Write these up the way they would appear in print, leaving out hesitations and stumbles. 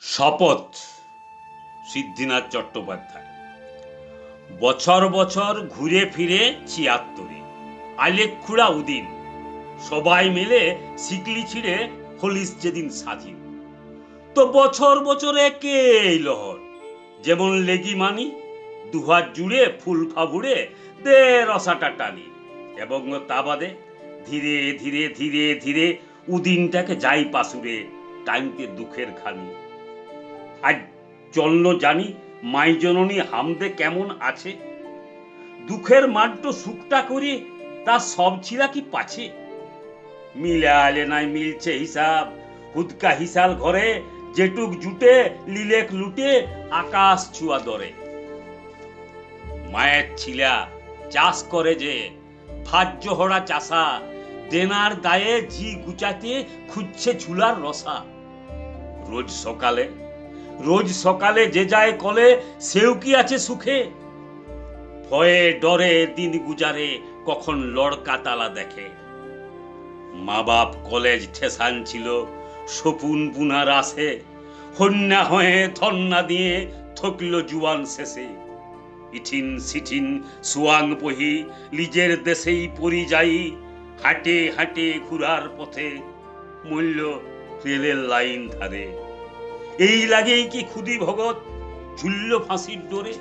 শপথ সিদ্ধিনাথ চট্টোপাধ্যায়। বছর বছর ঘুরে ফিরে ৭৬, আলেক্ষুড়া উদিন, সবাই মিলে শিকলি ছিঁড়ে হলিস যেদিন স্বাধীন। তো বছর বছর একেই লহর, যেমন লেগি মানি, দুহাত জুড়ে ফুল ফাবুড়ে দে রসাটা টানি। এবং তা বাদে ধীরে ধীরে ধীরে ধীরে উদিনটাকে যাই পাশুরে টাইমকে দুঃখের খানি। আজ চলল জানি মাই জননী হামদে কেমন আছে, দুঃখের মাড্ড সুখটা করে তার সব ছিলা কি পাছে। মিলালে নাই মিলছে হিসাব, হুদকা হিসাল ঘরে যেটুক জুটে লিলেক লুটে আকাশ ছুয়া দরে। মায়ের ছিলা চাষ করে যে ভাজ্য হড়া চাষা, দেনার দায়ে জি গুচাতে খুঁজছে ছুলার রসা। রোজ সকালে যে যায় কলে, সেও কি আছে সুখে? ভয়ে ডরে দিন গুজারে, কখন লড়কা তালা দেখে। মা বাপ কলেজ ঠেসান ছিল সপুন বুনার আসে, হন্যা হয়ে ধন্না দিয়ে থকল জুয়ান শেষে। ইঠিন সিঠিন সুয়াং পহি লিজের দেশেই পরিযায়ী, হাঁটে হাঁটে ঘুরার পথে মূল্য রেলের লাইন ধারে। এই লাগেই কি খুদি ভগত ঝুলল ফাঁসির ডোরে?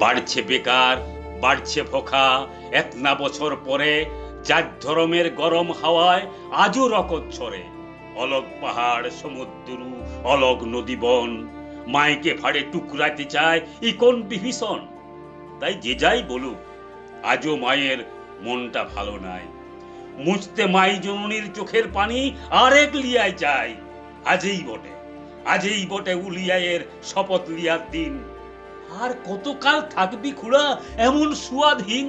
বাড়ছে বেকার, বাড়ছে ভোকা, একনা বছর পরে যার ধরমের গরম হাওয়ায় আজও রকত ছড়ে। অলগ পাহাড় সমুদ্র, অলগ নদী বন, মাইকে ফাড়ে টুকরাতে চায় ই কোন বিভীষণ। তাই যে যাই বলুক, আজও মায়ের মনটা ভালো নাই। মুছতে মাই জননীর চোখের পানি আরেক লিয়ায় চাই। আজই বটে উলিয়ায়ের শপথ লিয়ার দিন। আর কতকাল থাকবি খুড়া এমন সুয়াধীন?